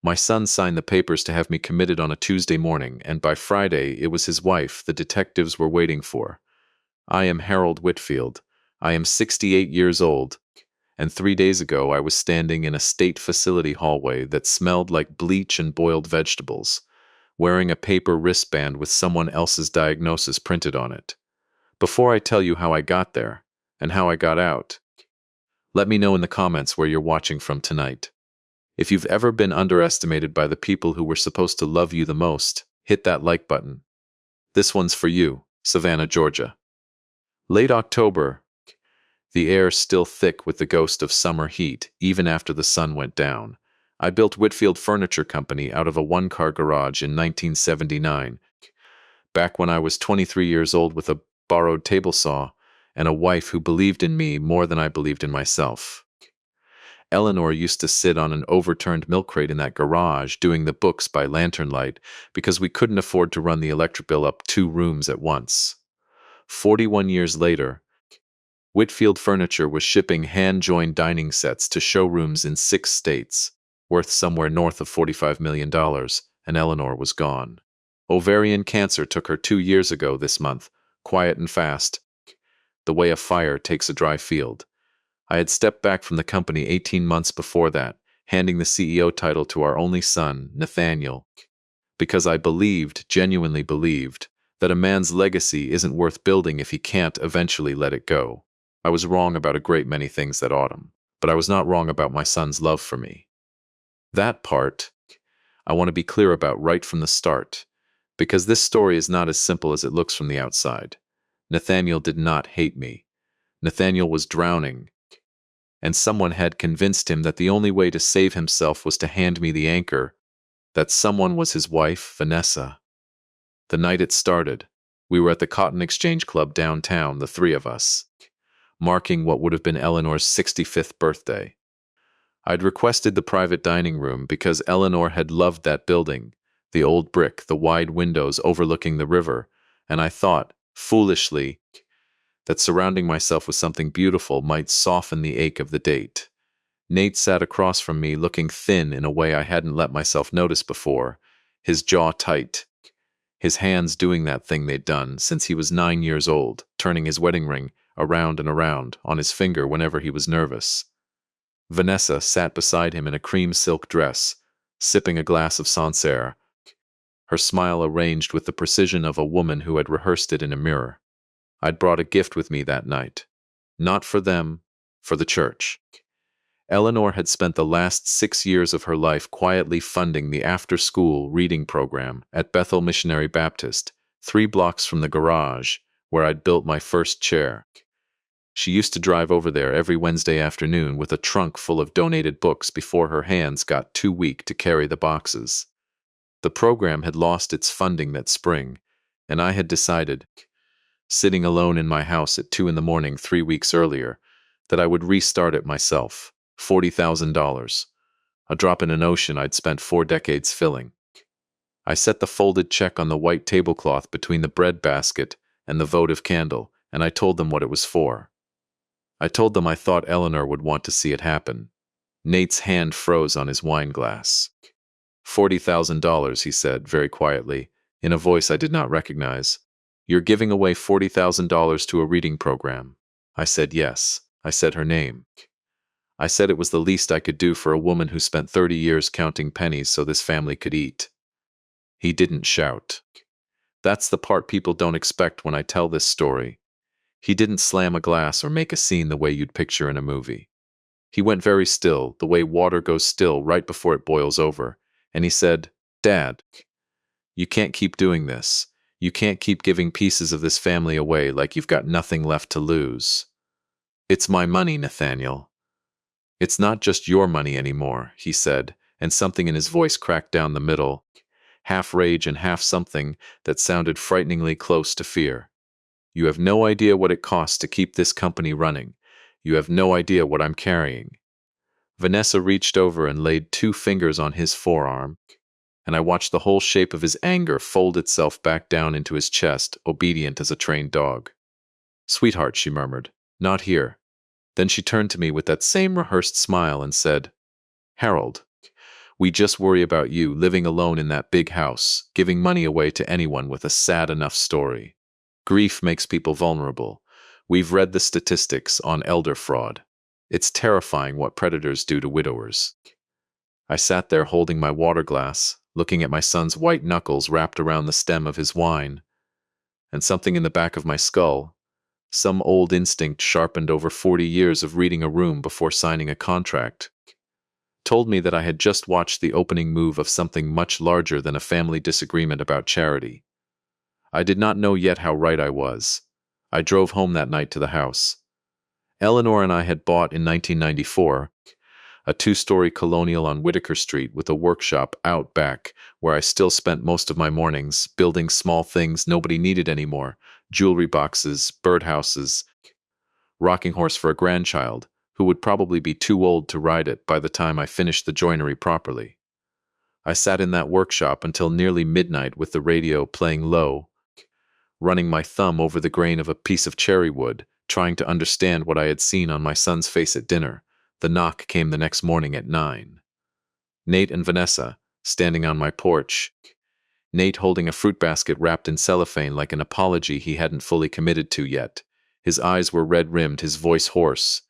My son signed the papers to have me committed on a Tuesday morning, and by Friday it was his wife the detectives were waiting for. I am Harold Whitfield. I am 68 years old, and 3 days ago I was standing in a state facility hallway that smelled like bleach and boiled vegetables, wearing a paper wristband with someone else's diagnosis printed on it. Before I tell you how I got there, and how I got out, let me know in the comments where you're watching from tonight. If you've ever been underestimated by the people who were supposed to love you the most, hit that like button. This one's for you, Savannah, Georgia. Late October, the air still thick with the ghost of summer heat, even after the sun went down. I built Whitfield Furniture Company out of a one-car garage in 1979, back when I was 23 years old with a borrowed table saw and a wife who believed in me more than I believed in myself. Eleanor used to sit on an overturned milk crate in that garage doing the books by lantern light because we couldn't afford to run the electric bill up 2 rooms at once. 41 years later, Whitfield Furniture was shipping hand-joined dining sets to showrooms in 6 states, worth somewhere north of $45 million, and Eleanor was gone. Ovarian cancer took her 2 years ago this month, quiet and fast, the way a fire takes a dry field. I had stepped back from the company 18 months before that, handing the CEO title to our only son, Nathaniel, because I genuinely believed, that a man's legacy isn't worth building if he can't eventually let it go. I was wrong about a great many things that autumn, but I was not wrong about my son's love for me. That part, I want to be clear about right from the start, because this story is not as simple as it looks from the outside. Nathaniel did not hate me. Nathaniel was drowning, and someone had convinced him that the only way to save himself was to hand me the anchor. That someone was his wife, Vanessa. The night it started, we were at the Cotton Exchange Club downtown, the 3 of us, marking what would have been Eleanor's 65th birthday. I'd requested the private dining room because Eleanor had loved that building, the old brick, the wide windows overlooking the river, and I thought, foolishly, that surrounding myself with something beautiful might soften the ache of the date. Nate sat across from me, looking thin in a way I hadn't let myself notice before, his jaw tight, his hands doing that thing they'd done since he was 9 years old, turning his wedding ring around and around on his finger whenever he was nervous. Vanessa sat beside him in a cream silk dress, sipping a glass of Sancerre, her smile arranged with the precision of a woman who had rehearsed it in a mirror. I'd brought a gift with me that night. Not for them, for the church. Eleanor had spent the last 6 years of her life quietly funding the after-school reading program at Bethel Missionary Baptist, 3 blocks from the garage where I'd built my first chair. She used to drive over there every Wednesday afternoon with a trunk full of donated books before her hands got too weak to carry the boxes. The program had lost its funding that spring, and I had decided, sitting alone in my house at 2 in the morning 3 weeks earlier, that I would restart it myself. $40,000. A drop in an ocean I'd spent 4 decades filling. I set the folded check on the white tablecloth between the bread basket and the votive candle, and I told them what it was for. I told them I thought Eleanor would want to see it happen. Nate's hand froze on his wine glass. $40,000, he said, very quietly, in a voice I did not recognize. You're giving away $40,000 to a reading program. I said yes. I said her name. I said it was the least I could do for a woman who spent 30 years counting pennies so this family could eat. He didn't shout. That's the part people don't expect when I tell this story. He didn't slam a glass or make a scene the way you'd picture in a movie. He went very still, the way water goes still right before it boils over, and he said, "Dad, you can't keep doing this. You can't keep giving pieces of this family away like you've got nothing left to lose." "It's my money, Nathaniel." "It's not just your money anymore," he said, and something in his voice cracked down the middle, half rage and half something that sounded frighteningly close to fear. "You have no idea what it costs to keep this company running. You have no idea what I'm carrying." Vanessa reached over and laid 2 fingers on his forearm, and I watched the whole shape of his anger fold itself back down into his chest, obedient as a trained dog. "Sweetheart," she murmured, "not here." Then she turned to me with that same rehearsed smile and said, "Harold, We just worry about you living alone in that big house, giving money away to anyone with a sad enough story. Grief makes people vulnerable. We've read the statistics on elder fraud. It's terrifying what predators do to widowers. I sat there holding my water glass, looking at my son's white knuckles wrapped around the stem of his wine, and something in the back of my skull, some old instinct sharpened over 40 years of reading a room before signing a contract, told me that I had just watched the opening move of something much larger than a family disagreement about charity. I did not know yet how right I was. I drove home that night to the house. Eleanor and I had bought in 1994 a two-story colonial on Whitaker Street with a workshop out back, where I still spent most of my mornings building small things nobody needed anymore: jewelry boxes, birdhouses, rocking horse for a grandchild who would probably be too old to ride it by the time I finished the joinery properly. I sat in that workshop until nearly midnight with the radio playing low, running my thumb over the grain of a piece of cherry wood, trying to understand what I had seen on my son's face at dinner. The knock came the next morning at 9. Nate and Vanessa, standing on my porch. Nate holding a fruit basket wrapped in cellophane like an apology he hadn't fully committed to yet. His eyes were red-rimmed, his voice hoarse.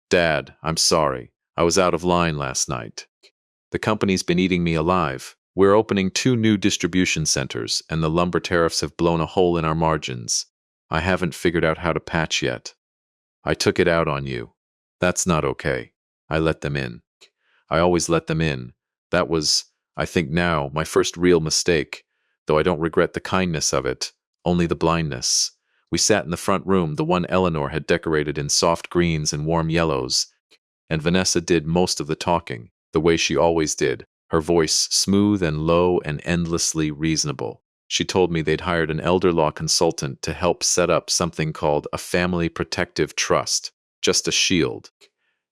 "Dad, I'm sorry. I was out of line last night. The company's been eating me alive. We're opening 2 new distribution centers, and the lumber tariffs have blown a hole in our margins. I haven't figured out how to patch yet. I took it out on you. That's not okay. I let them in. I always let them in. That was, I think now, my first real mistake, though I don't regret the kindness of it, only the blindness. We sat in the front room, the one Eleanor had decorated in soft greens and warm yellows, and Vanessa did most of the talking, the way she always did, her voice smooth and low and endlessly reasonable. She told me they'd hired an elder law consultant to help set up something called a family protective trust, just a shield.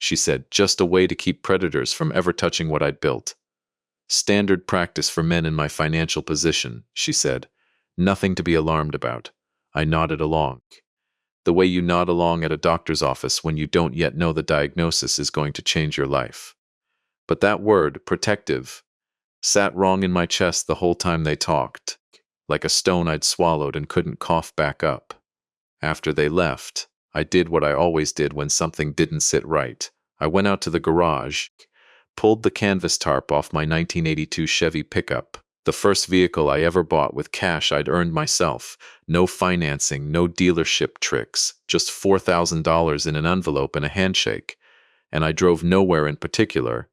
She said, just a way to keep predators from ever touching what I'd built. Standard practice for men in my financial position, she said. Nothing to be alarmed about. I nodded along. The way you nod along at a doctor's office when you don't yet know the diagnosis is going to change your life. But that word, protective, sat wrong in my chest the whole time they talked, like a stone I'd swallowed and couldn't cough back up. After they left, I did what I always did when something didn't sit right. I went out to the garage, pulled the canvas tarp off my 1982 Chevy pickup, the first vehicle I ever bought with cash I'd earned myself. No financing, no dealership tricks, just $4,000 in an envelope and a handshake. And I drove nowhere in particular.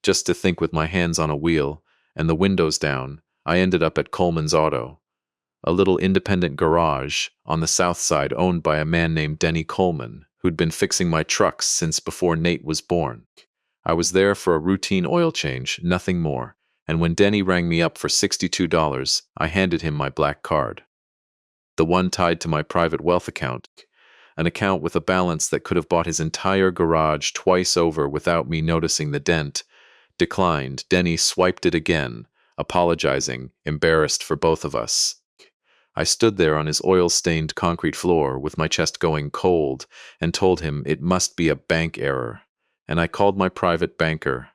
Just to think, with my hands on a wheel and the windows down, I ended up at Coleman's Auto, a little independent garage on the south side owned by a man named Denny Coleman, who'd been fixing my trucks since before Nate was born. I was there for a routine oil change, nothing more, and when Denny rang me up for $62, I handed him my black card. The one tied to my private wealth account, an account with a balance that could have bought his entire garage twice over without me noticing the dent. Declined. Denny swiped it again, apologizing, embarrassed for both of us. I stood there on his oil-stained concrete floor with my chest going cold and told him it must be a bank error. And I called my private banker,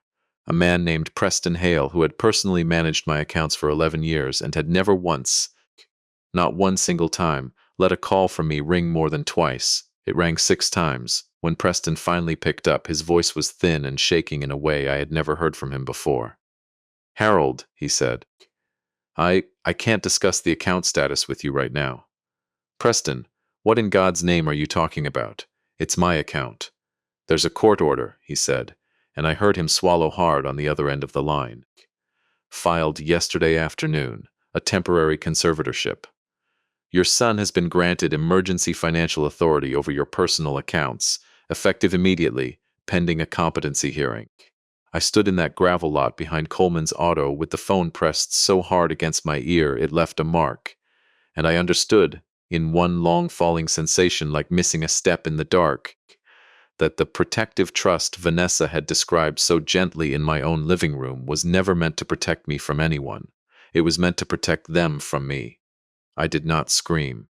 a man named Preston Hale, who had personally managed my accounts for 11 years and had never once, not one single time, let a call from me ring more than twice. It rang 6 times. When Preston finally picked up, his voice was thin and shaking in a way I had never heard from him before. "Harold," he said, I can't discuss the account status with you right now." "Preston, what in God's name are you talking about? It's my account." "There's a court order," he said, and I heard him swallow hard on the other end of the line. "Filed yesterday afternoon, a temporary conservatorship. Your son has been granted emergency financial authority over your personal accounts, effective immediately, pending a competency hearing." I stood in that gravel lot behind Coleman's Auto with the phone pressed so hard against my ear it left a mark, and I understood, in one long falling sensation like missing a step in the dark, that the protective trust Vanessa had described so gently in my own living room was never meant to protect me from anyone. It was meant to protect them from me. I did not scream.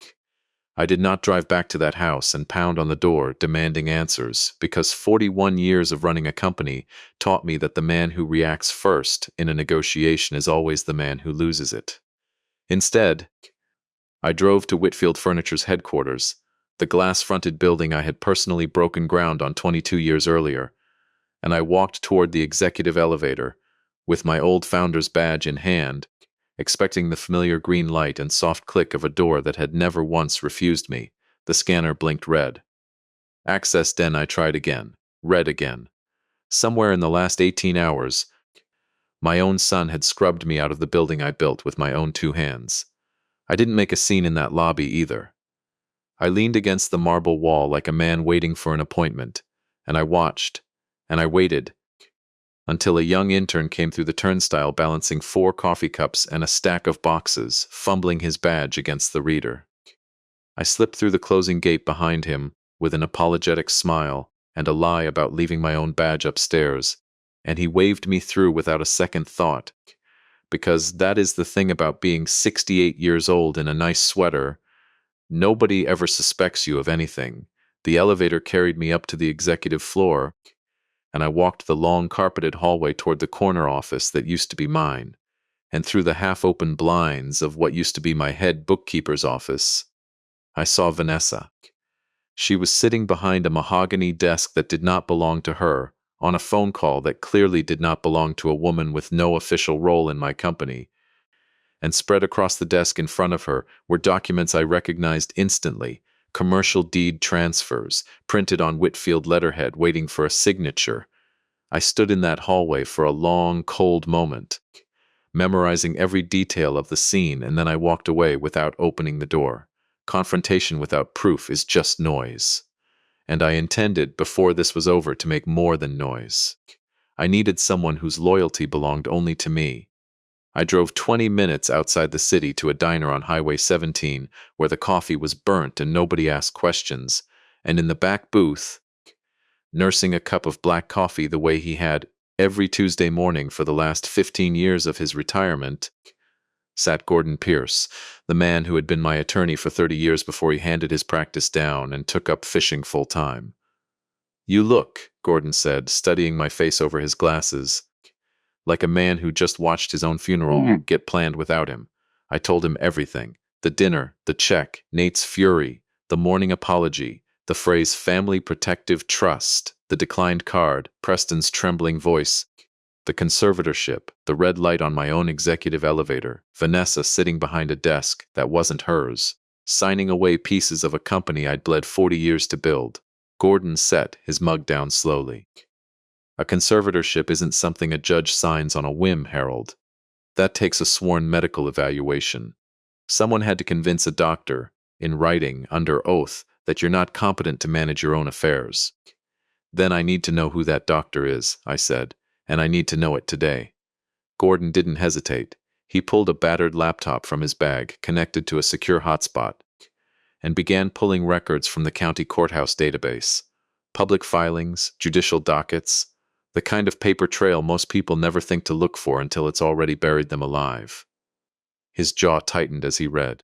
I did not drive back to that house and pound on the door demanding answers, because 41 years of running a company taught me that the man who reacts first in a negotiation is always the man who loses it. Instead, I drove to Whitfield Furniture's headquarters, the glass-fronted building I had personally broken ground on 22 years earlier, and I walked toward the executive elevator, with my old founder's badge in hand, expecting the familiar green light and soft click of a door that had never once refused me. The scanner blinked red. Access then I tried again. Red again. Somewhere in the last 18 hours, my own son had scrubbed me out of the building I built with my own two hands. I didn't make a scene in that lobby either. I leaned against the marble wall like a man waiting for an appointment, and I watched, and I waited, until a young intern came through the turnstile balancing 4 coffee cups and a stack of boxes, fumbling his badge against the reader. I slipped through the closing gate behind him with an apologetic smile and a lie about leaving my own badge upstairs, and he waved me through without a second thought, because that is the thing about being 68 years old in a nice sweater. Nobody ever suspects you of anything. The elevator carried me up to the executive floor, and I walked the long carpeted hallway toward the corner office that used to be mine, and through the half-open blinds of what used to be my head bookkeeper's office. I saw Vanessa. She was sitting behind a mahogany desk that did not belong to her, on a phone call that clearly did not belong to a woman with no official role in my company, and spread across the desk in front of her were documents I recognized instantly, commercial deed transfers, printed on Whitfield letterhead, waiting for a signature. I stood in that hallway for a long, cold moment, memorizing every detail of the scene, and then I walked away without opening the door. Confrontation without proof is just noise. And I intended, before this was over, to make more than noise. I needed someone whose loyalty belonged only to me. I drove 20 minutes outside the city to a diner on Highway 17 where the coffee was burnt and nobody asked questions, and in the back booth, nursing a cup of black coffee the way he had every Tuesday morning for the last 15 years of his retirement, sat Gordon Pierce, the man who had been my attorney for 30 years before he handed his practice down and took up fishing full-time. "You look," Gordon said, studying my face over his glasses, "like a man who just watched his own funeral get planned without him." I told him everything. The dinner, the check, Nate's fury, the morning apology, the phrase "family protective trust," the declined card, Preston's trembling voice, the conservatorship, the red light on my own executive elevator, Vanessa sitting behind a desk that wasn't hers, signing away pieces of a company I'd bled 40 years to build. Gordon set his mug down slowly. "A conservatorship isn't something a judge signs on a whim, Harold. That takes a sworn medical evaluation. Someone had to convince a doctor, in writing, under oath, that you're not competent to manage your own affairs. Then I need to know who that doctor is," I said, "and I need to know it today." Gordon didn't hesitate. He pulled a battered laptop from his bag, connected to a secure hotspot, and began pulling records from the county courthouse database. Public filings, judicial dockets, the kind of paper trail most people never think to look for until it's already buried them alive. His jaw tightened as he read.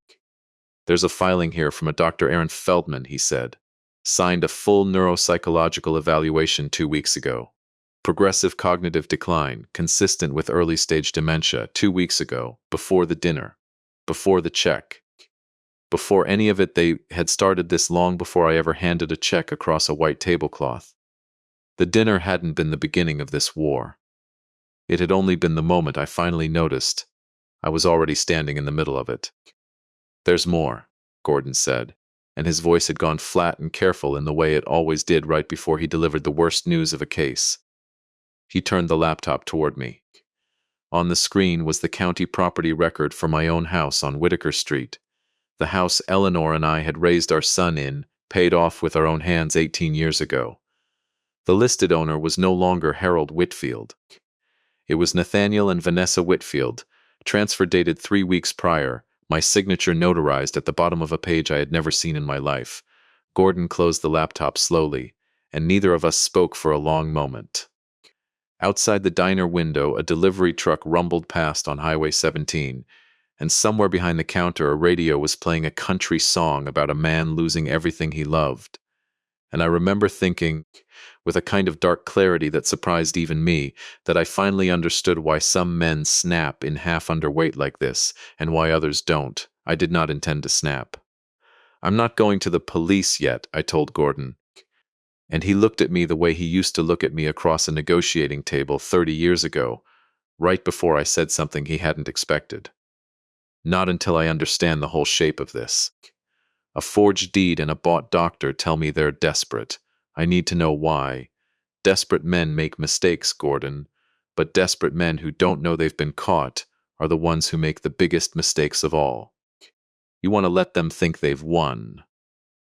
"There's a filing here from a Dr. Aaron Feldman," he said. "Signed a full neuropsychological evaluation 2 weeks ago. Progressive cognitive decline, consistent with early-stage dementia 2 weeks ago, before the dinner, before the check. Before any of it, they had started this long before I ever handed a check across a white tablecloth. The dinner hadn't been the beginning of this war. It had only been the moment I finally noticed I was already standing in the middle of it." "There's more," Gordon said, and his voice had gone flat and careful in the way it always did right before he delivered the worst news of a case. He turned the laptop toward me. On the screen was the county property record for my own house on Whitaker Street, the house Eleanor and I had raised our son in, paid off with our own hands 18 years ago. The listed owner was no longer Harold Whitfield. It was Nathaniel and Vanessa Whitfield, transfer dated 3 weeks prior, my signature notarized at the bottom of a page I had never seen in my life. Gordon closed the laptop slowly, and neither of us spoke for a long moment. Outside the diner window, a delivery truck rumbled past on Highway 17, and somewhere behind the counter a radio was playing a country song about a man losing everything he loved. And I remember thinking, with a kind of dark clarity that surprised even me, that I finally understood why some men snap in half underweight like this, and why others don't. I did not intend to snap. "I'm not going to the police yet," I told Gordon. And he looked at me the way he used to look at me across a negotiating table 30 years ago, right before I said something he hadn't expected. "Not until I understand the whole shape of this. A forged deed and a bought doctor tell me they're desperate. I need to know why. Desperate men make mistakes, Gordon, but desperate men who don't know they've been caught are the ones who make the biggest mistakes of all. You want to let them think they've won.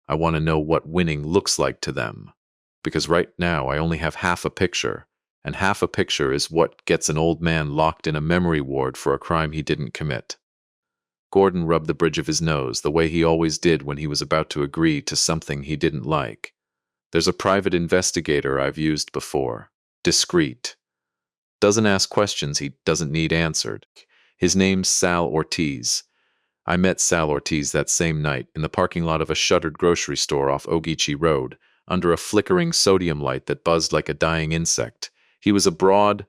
I want to know what winning looks like to them. Because right now I only have half a picture, and half a picture is what gets an old man locked in a memory ward for a crime he didn't commit." Gordon rubbed the bridge of his nose, the way he always did when he was about to agree to something he didn't like. "There's a private investigator I've used before. Discreet. Doesn't ask questions he doesn't need answered. His name's Sal Ortiz. I met Sal Ortiz that same night in the parking lot of a shuttered grocery store off Ogeechee Road, under a flickering sodium light that buzzed like a dying insect. He was a broad,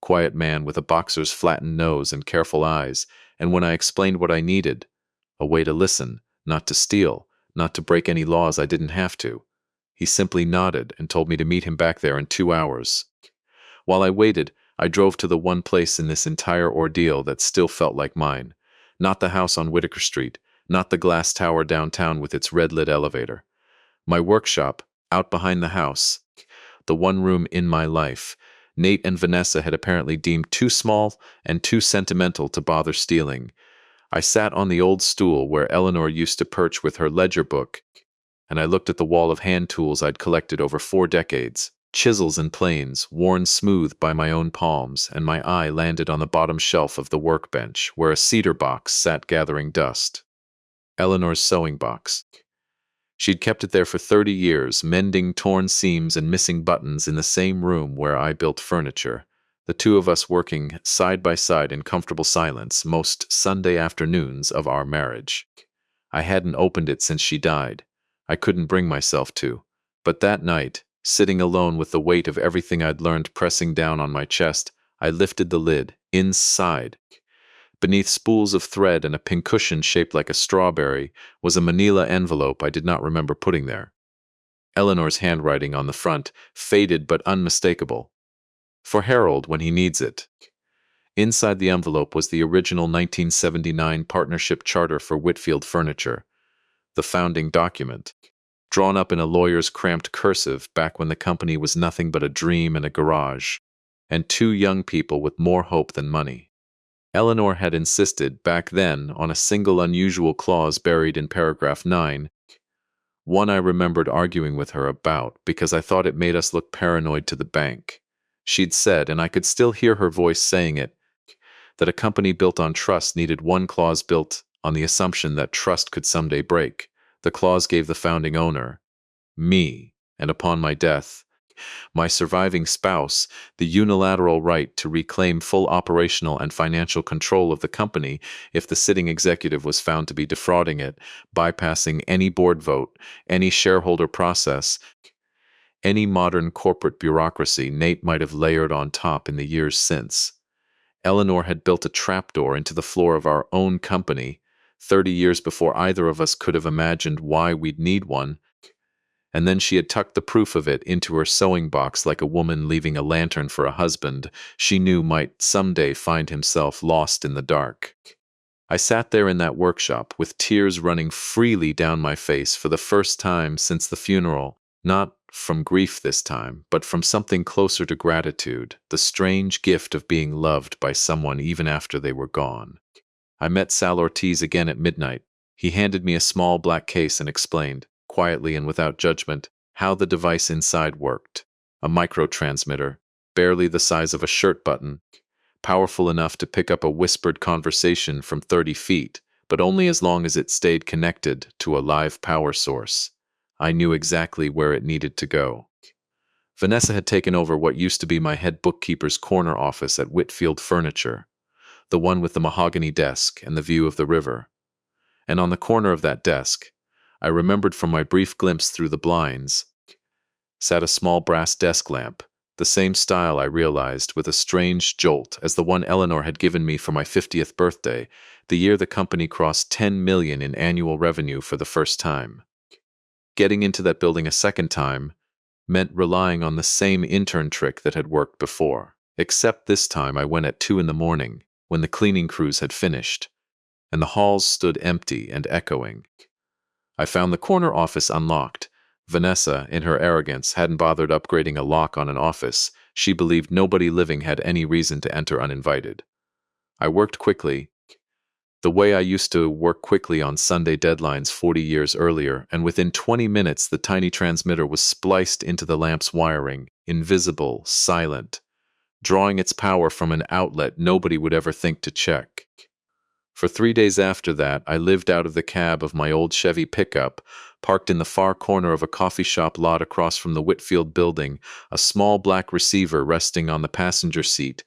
quiet man with a boxer's flattened nose and careful eyes, and when I explained what I needed, a way to listen, not to steal, not to break any laws I didn't have to, he simply nodded and told me to meet him back there in 2 hours. While I waited, I drove to the one place in this entire ordeal that still felt like mine. Not the house on Whitaker Street, not the glass tower downtown with its red-lit elevator. My workshop, out behind the house. The one room in my life Nate and Vanessa had apparently deemed too small and too sentimental to bother stealing. I sat on the old stool where Eleanor used to perch with her ledger book, and I looked at the wall of hand tools I'd collected over 4 decades. Chisels and planes, worn smooth by my own palms, and my eye landed on the bottom shelf of the workbench, where a cedar box sat gathering dust. Eleanor's sewing box. She'd kept it there for 30 years, mending torn seams and missing buttons in the same room where I built furniture, the two of us working side by side in comfortable silence most Sunday afternoons of our marriage. I hadn't opened it since she died. I couldn't bring myself to. But that night, sitting alone with the weight of everything I'd learned pressing down on my chest, I lifted the lid. Inside, beneath spools of thread and a pincushion shaped like a strawberry, was a manila envelope I did not remember putting there. Eleanor's handwriting on the front, faded but unmistakable. "For Harold when he needs it." Inside the envelope was the original 1979 partnership charter for Whitfield Furniture, the founding document, drawn up in a lawyer's cramped cursive back when the company was nothing but a dream in a garage, and 2 young people with more hope than money. Eleanor had insisted, back then, on a single unusual clause buried in paragraph 9, one I remembered arguing with her about because I thought it made us look paranoid to the bank. She'd said, and I could still hear her voice saying it, that a company built on trust needed one clause built on the assumption that trust could someday break. The clause gave the founding owner, me, and upon my death, my surviving spouse, the unilateral right to reclaim full operational and financial control of the company if the sitting executive was found to be defrauding it, bypassing any board vote, any shareholder process, any modern corporate bureaucracy Nate might have layered on top in the years since. Eleanor had built a trapdoor into the floor of our own company 30 years before either of us could have imagined why we'd need one, and then she had tucked the proof of it into her sewing box like a woman leaving a lantern for a husband she knew might someday find himself lost in the dark. I sat there in that workshop with tears running freely down my face for the first time since the funeral, not from grief this time, but from something closer to gratitude, the strange gift of being loved by someone even after they were gone. I met Sal Ortiz again at midnight. He handed me a small black case and explained, quietly and without judgment, how the device inside worked. A microtransmitter, barely the size of a shirt button, powerful enough to pick up a whispered conversation from 30 feet, but only as long as it stayed connected to a live power source. I knew exactly where it needed to go. Vanessa had taken over what used to be my head bookkeeper's corner office at Whitfield Furniture. the one with the mahogany desk and the view of the river. And on the corner of that desk, I remembered from my brief glimpse through the blinds, sat a small brass desk lamp, the same style I realized with a strange jolt as the one Eleanor had given me for my 50th birthday, the year the company crossed 10 million in annual revenue for the first time. Getting into that building a second time meant relying on the same intern trick that had worked before, except this time I went at 2 in the morning, when the cleaning crews had finished, and the halls stood empty and echoing. I found the corner office unlocked. Vanessa, in her arrogance, hadn't bothered upgrading a lock on an office. She believed nobody living had any reason to enter uninvited. I worked quickly, the way I used to work quickly on Sunday deadlines 40 years earlier, and within 20 minutes the tiny transmitter was spliced into the lamp's wiring, invisible, silent, drawing its power from an outlet nobody would ever think to check. For 3 days after that, I lived out of the cab of my old Chevy pickup, parked in the far corner of a coffee shop lot across from the Whitfield building, a small black receiver resting on the passenger seat,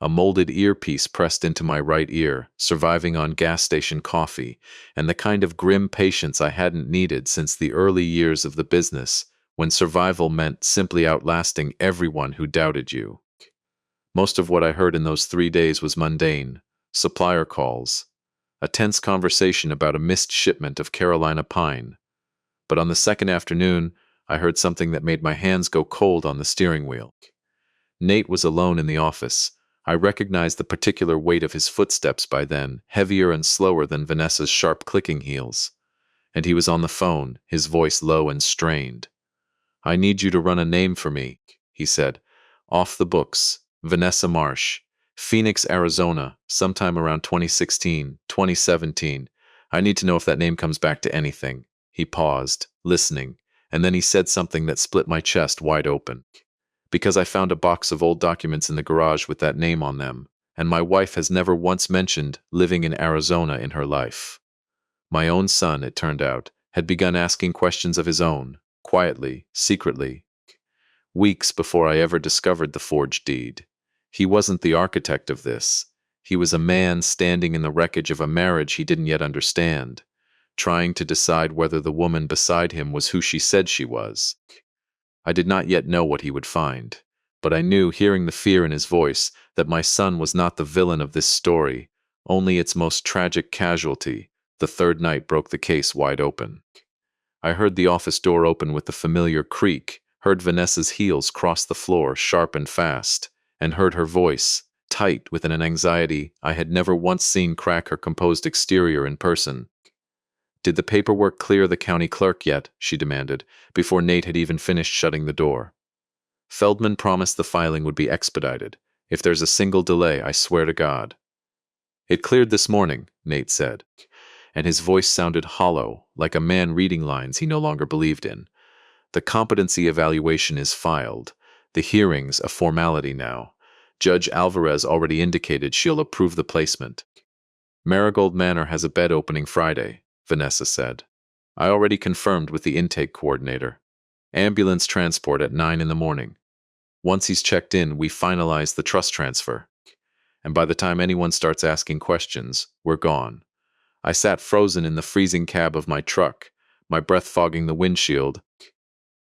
a molded earpiece pressed into my right ear, surviving on gas station coffee, and the kind of grim patience I hadn't needed since the early years of the business, when survival meant simply outlasting everyone who doubted you. Most of what I heard in those 3 days was mundane. Supplier calls, a tense conversation about a missed shipment of Carolina pine. But on the second afternoon, I heard something that made my hands go cold on the steering wheel. Nate was alone in the office. I recognized the particular weight of his footsteps by then, heavier and slower than Vanessa's sharp clicking heels. And he was on the phone, his voice low and strained. "I need you to run a name for me," he said. "Off the books. Vanessa Marsh. Phoenix, Arizona, sometime around 2016, 2017. I need to know if that name comes back to anything." He paused, listening, and then he said something that split my chest wide open. "Because I found a box of old documents in the garage with that name on them, and my wife has never once mentioned living in Arizona in her life." My own son, it turned out, had begun asking questions of his own, quietly, secretly, weeks before I ever discovered the forged deed. He wasn't the architect of this. He was a man standing in the wreckage of a marriage he didn't yet understand, trying to decide whether the woman beside him was who she said she was. I did not yet know what he would find, but I knew, hearing the fear in his voice, that my son was not the villain of this story, only its most tragic casualty. The third night broke the case wide open. I heard the office door open with the familiar creak, heard Vanessa's heels cross the floor sharp and fast, and heard her voice, tight with an anxiety I had never once seen crack her composed exterior in person. "Did the paperwork clear the county clerk yet?" she demanded, before Nate had even finished shutting the door. "Feldman promised the filing would be expedited. If there's a single delay, I swear to God." "It cleared this morning," Nate said, and his voice sounded hollow, like a man reading lines he no longer believed in. "The competency evaluation is filed. The hearing's a formality now. Judge Alvarez already indicated she'll approve the placement." "Marigold Manor has a bed opening Friday," Vanessa said. "I already confirmed with the intake coordinator. Ambulance transport at 9 in the morning. Once he's checked in, we finalize the trust transfer. And by the time anyone starts asking questions, we're gone." I sat frozen in the freezing cab of my truck, my breath fogging the windshield,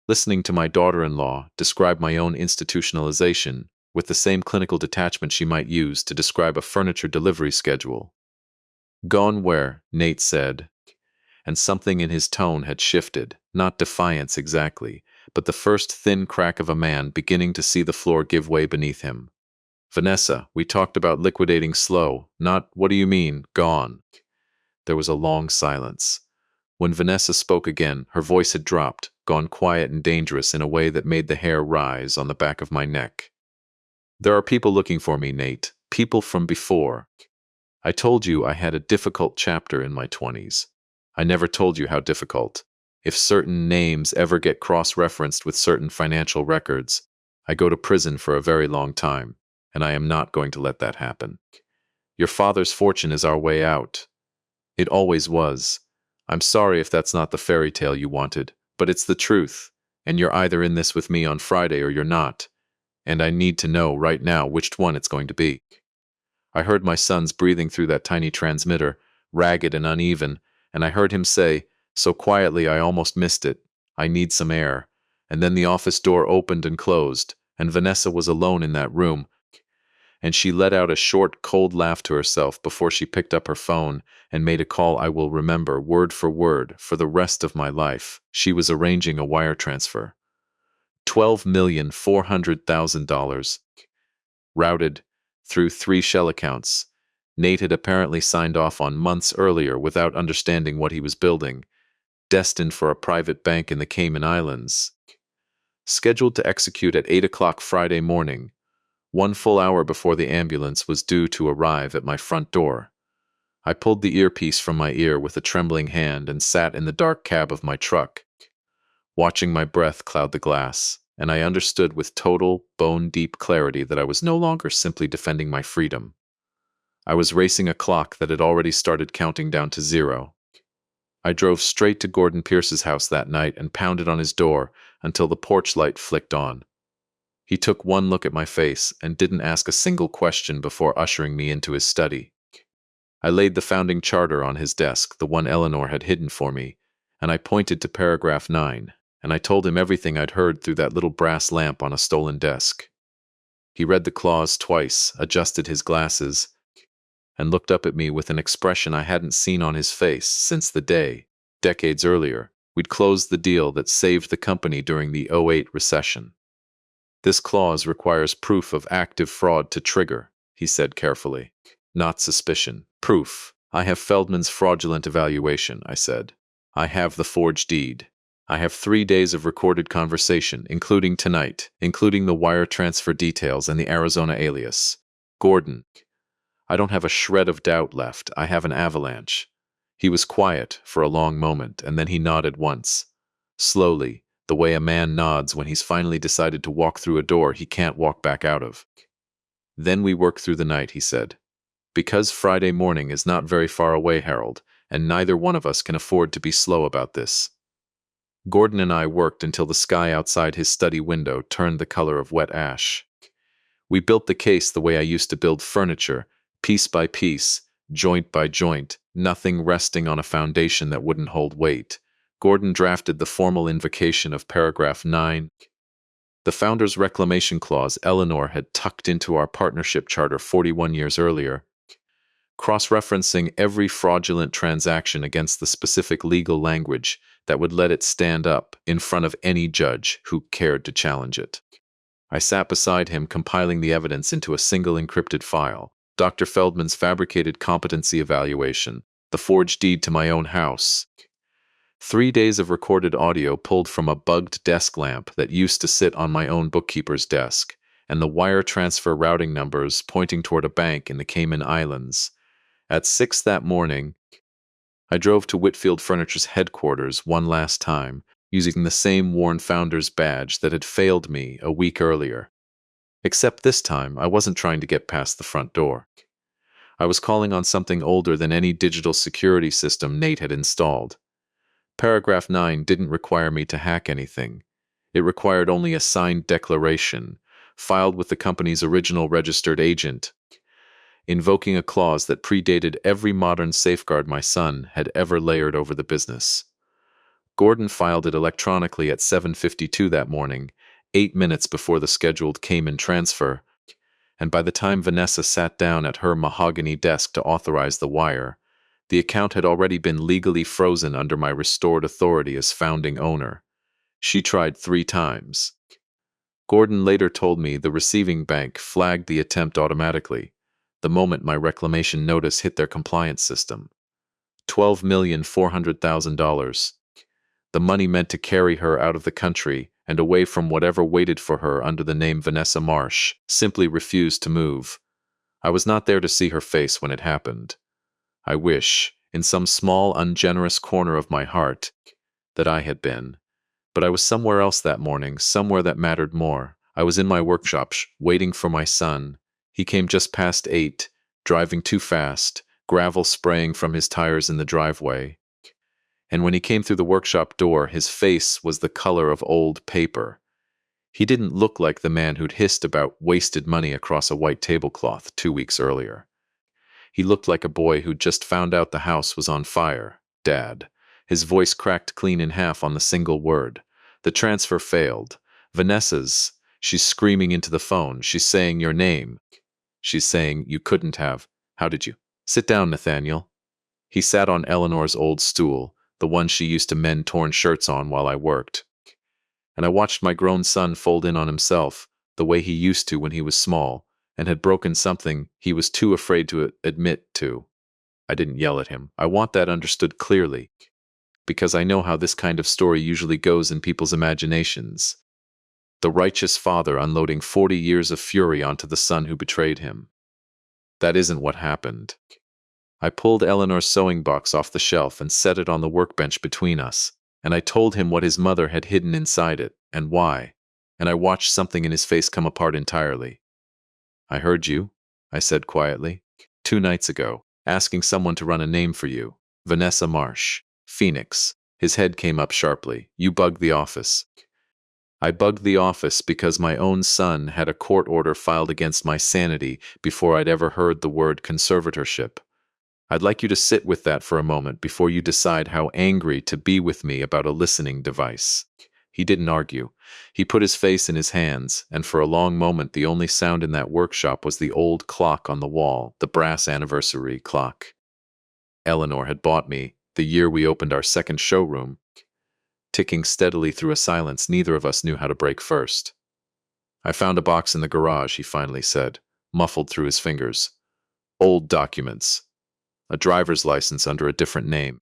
listening to my daughter-in-law describe my own institutionalization with the same clinical detachment she might use to describe a furniture delivery schedule. "Gone where?" Nate said, and something in his tone had shifted, not defiance exactly, but the first thin crack of a man beginning to see the floor give way beneath him. "Vanessa, we talked about liquidating slow, not, what do you mean, gone?" There was a long silence. When Vanessa spoke again, her voice had dropped, gone quiet and dangerous in a way that made the hair rise on the back of my neck. "There are people looking for me, Nate. People from before. I told you I had a difficult chapter in my 20s. I never told you how difficult. If certain names ever get cross-referenced with certain financial records, I go to prison for a very long time, and I am not going to let that happen. Your father's fortune is our way out. It always was. I'm sorry if that's not the fairy tale you wanted, but it's the truth, and you're either in this with me on Friday or you're not, and I need to know right now which one it's going to be." I heard my son's breathing through that tiny transmitter, ragged and uneven, and I heard him say, so quietly I almost missed it, I need some air. And then the office door opened and closed, and Vanessa was alone in that room, and she let out a short, cold laugh to herself before she picked up her phone and made a call I will remember word for word for the rest of my life. She was arranging a wire transfer. $12,400,000 routed through 3 shell accounts. Nate had apparently signed off on months earlier without understanding what he was building, destined for a private bank in the Cayman Islands. Scheduled to execute at 8 o'clock Friday morning, 1 full hour before the ambulance was due to arrive at my front door. I pulled the earpiece from my ear with a trembling hand and sat in the dark cab of my truck, watching my breath cloud the glass, and I understood with total, bone-deep clarity that I was no longer simply defending my freedom. I was racing a clock that had already started counting down to 0. I drove straight to Gordon Pierce's house that night and pounded on his door until the porch light flicked on. He took one look at my face and didn't ask a single question before ushering me into his study. I laid the founding charter on his desk, the one Eleanor had hidden for me, and I pointed to paragraph 9, and I told him everything I'd heard through that little brass lamp on a stolen desk. He read the clause twice, adjusted his glasses, and looked up at me with an expression I hadn't seen on his face since the day, decades earlier, we'd closed the deal that saved the company during the '08 recession. This clause requires proof of active fraud to trigger, he said carefully. Not suspicion. Proof. I have Feldman's fraudulent evaluation, I said. I have the forged deed. I have 3 days of recorded conversation, including tonight, including the wire transfer details and the Arizona alias. Gordon. I don't have a shred of doubt left. I have an avalanche. He was quiet for a long moment, and then he nodded once. Slowly, the way a man nods when he's finally decided to walk through a door he can't walk back out of. Then we work through the night, he said. Because Friday morning is not very far away, Harold, and neither one of us can afford to be slow about this. Gordon and I worked until the sky outside his study window turned the color of wet ash. We built the case the way I used to build furniture, piece by piece, joint by joint, nothing resting on a foundation that wouldn't hold weight. Gordon drafted the formal invocation of paragraph 9. The founder's reclamation clause Eleanor had tucked into our partnership charter 41 years earlier, cross-referencing every fraudulent transaction against the specific legal language that would let it stand up in front of any judge who cared to challenge it. I sat beside him, compiling the evidence into a single encrypted file. Dr. Feldman's fabricated competency evaluation, the forged deed to my own house, 3 days of recorded audio pulled from a bugged desk lamp that used to sit on my own bookkeeper's desk, and the wire transfer routing numbers pointing toward a bank in the Cayman Islands. At 6 that morning, I drove to Whitfield Furniture's headquarters one last time, using the same worn founder's badge that had failed me a week earlier. Except this time, I wasn't trying to get past the front door. I was calling on something older than any digital security system Nate had installed. Paragraph 9 didn't require me to hack anything. It required only a signed declaration, filed with the company's original registered agent, invoking a clause that predated every modern safeguard my son had ever layered over the business. Gordon filed it electronically at 7:52 that morning, 8 minutes before the scheduled Cayman transfer, and by the time Vanessa sat down at her mahogany desk to authorize the wire, the account had already been legally frozen under my restored authority as founding owner. She tried 3 times. Gordon later told me the receiving bank flagged the attempt automatically, the moment my reclamation notice hit their compliance system. $12,400,000. The money meant to carry her out of the country and away from whatever waited for her under the name Vanessa Marsh, simply refused to move. I was not there to see her face when it happened. I wish, in some small, ungenerous corner of my heart, that I had been. But I was somewhere else that morning, somewhere that mattered more. I was in my workshop, waiting for my son. He came just past 8, driving too fast, gravel spraying from his tires in the driveway. And when he came through the workshop door, his face was the color of old paper. He didn't look like the man who'd hissed about wasted money across a white tablecloth 2 weeks earlier. He looked like a boy who'd just found out the house was on fire. Dad. His voice cracked clean in half on the single word. The transfer failed. Vanessa's. She's screaming into the phone. She's saying your name. She's saying you couldn't have. How did you? Sit down, Nathaniel. He sat on Eleanor's old stool, the one she used to mend torn shirts on while I worked. And I watched my grown son fold in on himself, the way he used to when he was small, and had broken something he was too afraid to admit to. I didn't yell at him. I want that understood clearly, because I know how this kind of story usually goes in people's imaginations. The righteous father unloading 40 years of fury onto the son who betrayed him. That isn't what happened. I pulled Eleanor's sewing box off the shelf and set it on the workbench between us, and I told him what his mother had hidden inside it, and why, and I watched something in his face come apart entirely. I heard you, I said quietly, 2 nights ago, asking someone to run a name for you. Vanessa Marsh, Phoenix. His head came up sharply. You bugged the office. I bugged the office because my own son had a court order filed against my sanity before I'd ever heard the word conservatorship. I'd like you to sit with that for a moment before you decide how angry to be with me about a listening device. He didn't argue. He put his face in his hands, and for a long moment the only sound in that workshop was the old clock on the wall, the brass anniversary clock. Eleanor had bought me, the year we opened our second showroom, ticking steadily through a silence neither of us knew how to break first. I found a box in the garage, he finally said, muffled through his fingers. Old documents. A driver's license under a different name.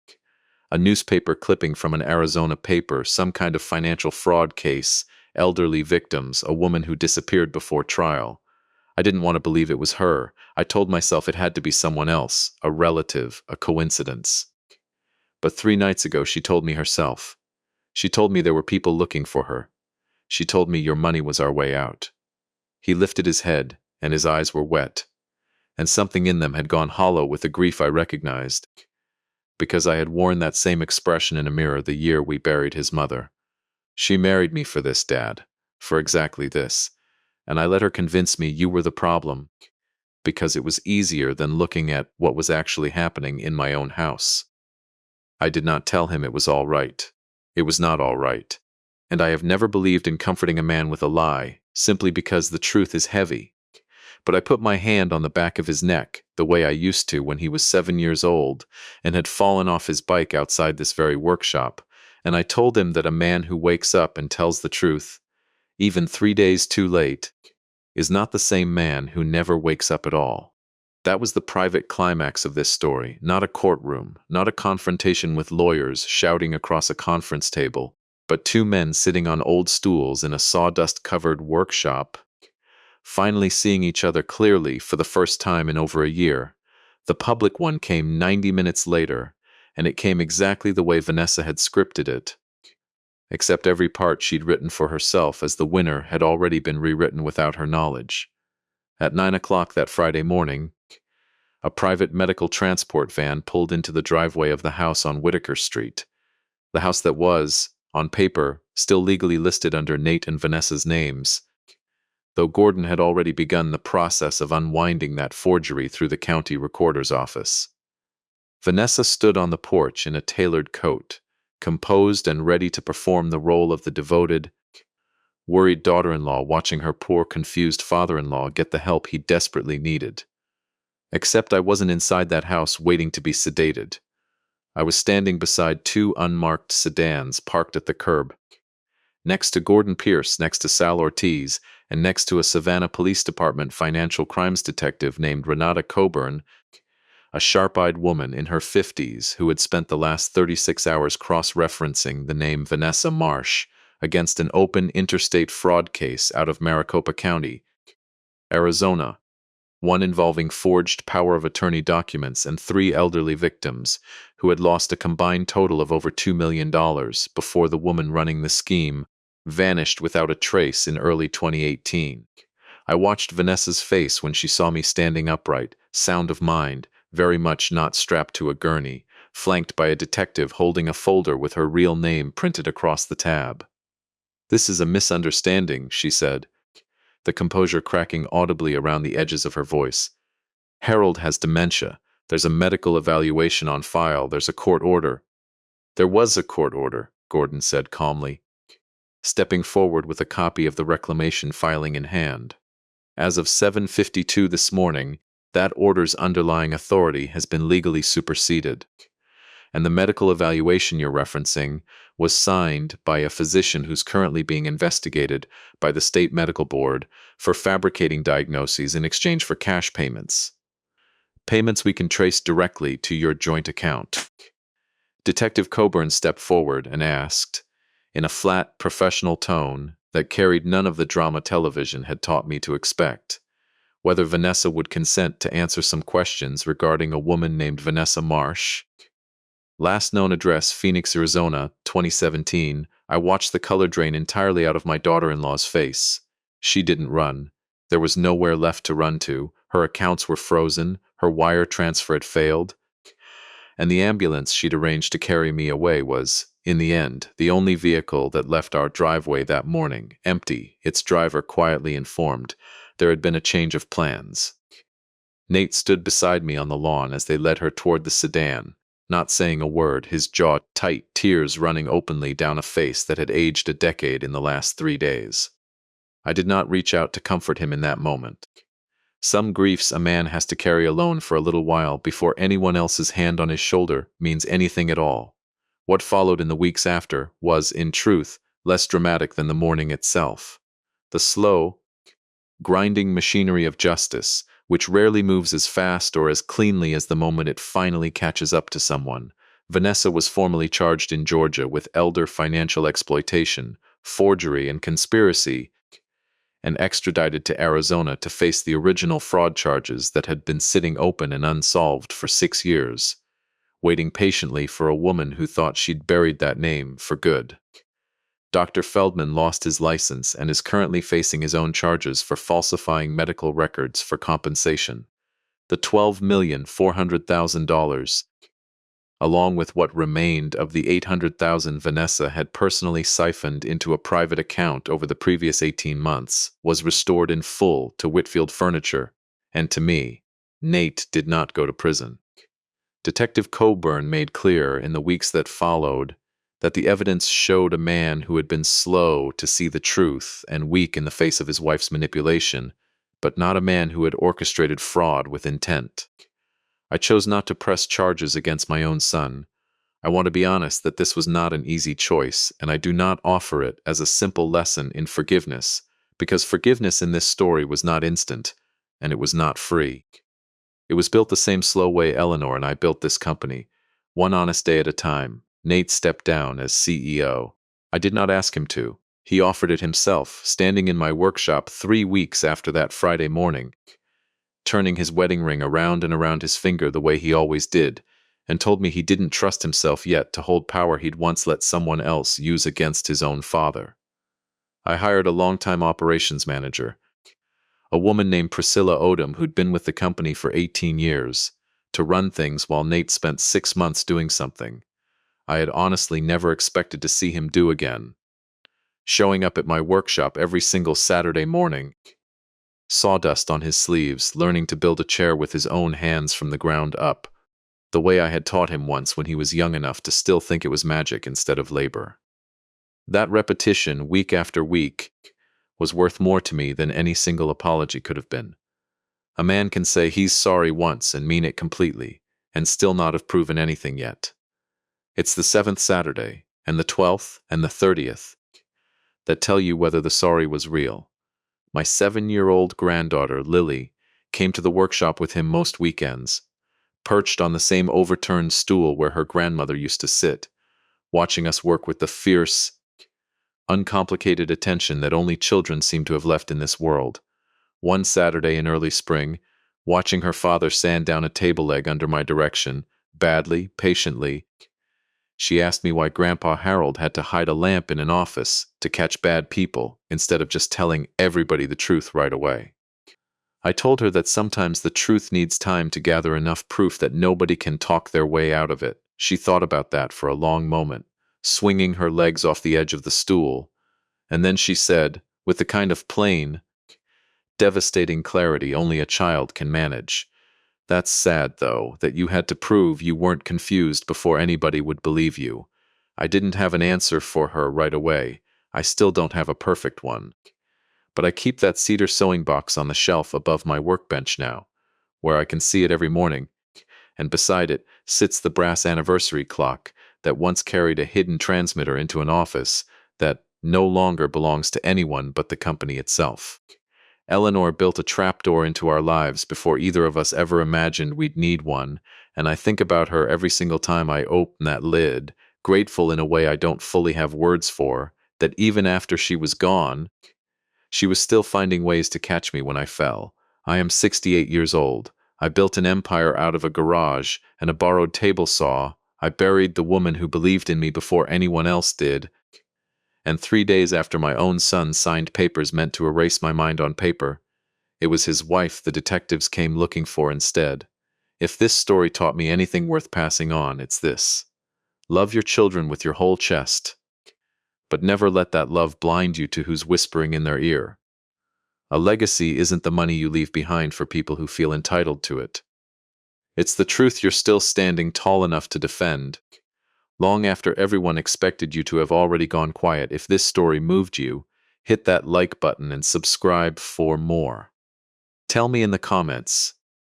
A newspaper clipping from an Arizona paper, some kind of financial fraud case, elderly victims, a woman who disappeared before trial. I didn't want to believe it was her. I told myself it had to be someone else, a relative, a coincidence. But 3 nights ago she told me herself. She told me there were people looking for her. She told me your money was our way out. He lifted his head, and his eyes were wet, and something in them had gone hollow with the grief I recognized, because I had worn that same expression in a mirror the year we buried his mother. She married me for this, Dad, for exactly this, and I let her convince me you were the problem, because it was easier than looking at what was actually happening in my own house. I did not tell him it was all right. It was not all right. And I have never believed in comforting a man with a lie, simply because the truth is heavy. But I put my hand on the back of his neck, the way I used to when he was 7 years old, and had fallen off his bike outside this very workshop, and I told him that a man who wakes up and tells the truth, even 3 days too late, is not the same man who never wakes up at all. That was the private climax of this story, not a courtroom, not a confrontation with lawyers shouting across a conference table, but 2 men sitting on old stools in a sawdust-covered workshop, finally seeing each other clearly for the first time in over a year. The public one came 90 minutes later, and it came exactly the way Vanessa had scripted it, except every part she'd written for herself as the winner had already been rewritten without her knowledge. At 9 o'clock that Friday morning, a private medical transport van pulled into the driveway of the house on Whitaker Street, the house that was, on paper, still legally listed under Nate and Vanessa's names, though Gordon had already begun the process of unwinding that forgery through the county recorder's office. Vanessa stood on the porch in a tailored coat, composed and ready to perform the role of the devoted, worried daughter-in-law watching her poor, confused father-in-law get the help he desperately needed. Except I wasn't inside that house waiting to be sedated. I was standing beside 2 unmarked sedans parked at the curb, next to Gordon Pierce, next to Sal Ortiz, and next to a Savannah Police Department financial crimes detective named Renata Coburn, a sharp-eyed woman in her 50s who had spent the last 36 hours cross-referencing the name Vanessa Marsh against an open interstate fraud case out of Maricopa County, Arizona, one involving forged power of attorney documents and 3 elderly victims who had lost a combined total of over $2 million before the woman running the scheme vanished without a trace in early 2018. I watched Vanessa's face when she saw me standing upright, sound of mind, very much not strapped to a gurney, flanked by a detective holding a folder with her real name printed across the tab. "This is a misunderstanding," she said, the composure cracking audibly around the edges of her voice. "Harold has dementia. There's a medical evaluation on file. There's a court order. There was a court order, Gordon said calmly, stepping forward with a copy of the reclamation filing in hand. As of 7:52 this morning, that order's underlying authority has been legally superseded. And the medical evaluation you're referencing was signed by a physician who's currently being investigated by the state medical board for fabricating diagnoses in exchange for cash payments. Payments we can trace directly to your joint account. Detective Coburn stepped forward and asked, in a flat, professional tone that carried none of the drama television had taught me to expect, whether Vanessa would consent to answer some questions regarding a woman named Vanessa Marsh. Last known address, Phoenix, Arizona, 2017. I watched the color drain entirely out of my daughter-in-law's face. She didn't run. There was nowhere left to run to. Her accounts were frozen. Her wire transfer had failed. And the ambulance she'd arranged to carry me away was, in the end, the only vehicle that left our driveway that morning, empty, its driver quietly informed there had been a change of plans. Nate stood beside me on the lawn as they led her toward the sedan, not saying a word, his jaw tight, tears running openly down a face that had aged a decade in the last 3 days. I did not reach out to comfort him in that moment. Some griefs a man has to carry alone for a little while before anyone else's hand on his shoulder means anything at all. What followed in the weeks after was, in truth, less dramatic than the morning itself. The slow, grinding machinery of justice, which rarely moves as fast or as cleanly as the moment it finally catches up to someone. Vanessa was formally charged in Georgia with elder financial exploitation, forgery, and conspiracy, and extradited to Arizona to face the original fraud charges that had been sitting open and unsolved for 6 years, waiting patiently for a woman who thought she'd buried that name for good. Dr. Feldman lost his license and is currently facing his own charges for falsifying medical records for compensation. The $12,400,000, along with what remained of the $800,000 Vanessa had personally siphoned into a private account over the previous 18 months, was restored in full to Whitfield Furniture, and to me. Nate did not go to prison. Detective Coburn made clear in the weeks that followed that the evidence showed a man who had been slow to see the truth and weak in the face of his wife's manipulation, but not a man who had orchestrated fraud with intent. I chose not to press charges against my own son. I want to be honest that this was not an easy choice, and I do not offer it as a simple lesson in forgiveness, because forgiveness in this story was not instant, and it was not free. It was built the same slow way Eleanor and I built this company, one honest day at a time. Nate stepped down as CEO. I did not ask him to. He offered it himself, standing in my workshop 3 weeks after that Friday morning, turning his wedding ring around and around his finger the way he always did, and told me he didn't trust himself yet to hold power he'd once let someone else use against his own father. I hired a longtime operations manager, a woman named Priscilla Odom who'd been with the company for 18 years, to run things while Nate spent 6 months doing something I had honestly never expected to see him do again. Showing up at my workshop every single Saturday morning, sawdust on his sleeves, learning to build a chair with his own hands from the ground up, the way I had taught him once when he was young enough to still think it was magic instead of labor. That repetition, week after week, was worth more to me than any single apology could have been. A man can say he's sorry once and mean it completely, and still not have proven anything yet. It's the 7th Saturday, and the 12th, and the 30th, that tell you whether the sorry was real. My 7-year-old granddaughter, Lily, came to the workshop with him most weekends, perched on the same overturned stool where her grandmother used to sit, watching us work with the fierce, uncomplicated attention that only children seem to have left in this world. One Saturday in early spring, watching her father sand down a table leg under my direction, badly, patiently, she asked me why Grandpa Harold had to hide a lamp in an office to catch bad people instead of just telling everybody the truth right away. I told her that sometimes the truth needs time to gather enough proof that nobody can talk their way out of it. She thought about that for a long moment, swinging her legs off the edge of the stool, and then she said, with the kind of plain, devastating clarity only a child can manage, That's sad, though, that you had to prove you weren't confused before anybody would believe you. I didn't have an answer for her right away. I still don't have a perfect one. But I keep that cedar sewing box on the shelf above my workbench now, where I can see it every morning, and beside it sits the brass anniversary clock that once carried a hidden transmitter into an office that no longer belongs to anyone but the company itself. Eleanor built a trapdoor into our lives before either of us ever imagined we'd need one, and I think about her every single time I open that lid, grateful in a way I don't fully have words for, that even after she was gone, she was still finding ways to catch me when I fell. I am 68 years old. I built an empire out of a garage and a borrowed table saw. I buried the woman who believed in me before anyone else did. And 3 days after my own son signed papers meant to erase my mind on paper, it was his wife the detectives came looking for instead. If this story taught me anything worth passing on, it's this. Love your children with your whole chest, but never let that love blind you to who's whispering in their ear. A legacy isn't the money you leave behind for people who feel entitled to it. It's the truth you're still standing tall enough to defend, long after everyone expected you to have already gone quiet. If this story moved you, hit that like button and subscribe for more. Tell me in the comments,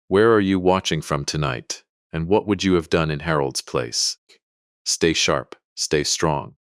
where are you watching from tonight, and what would you have done in Harold's place? Stay sharp, stay strong.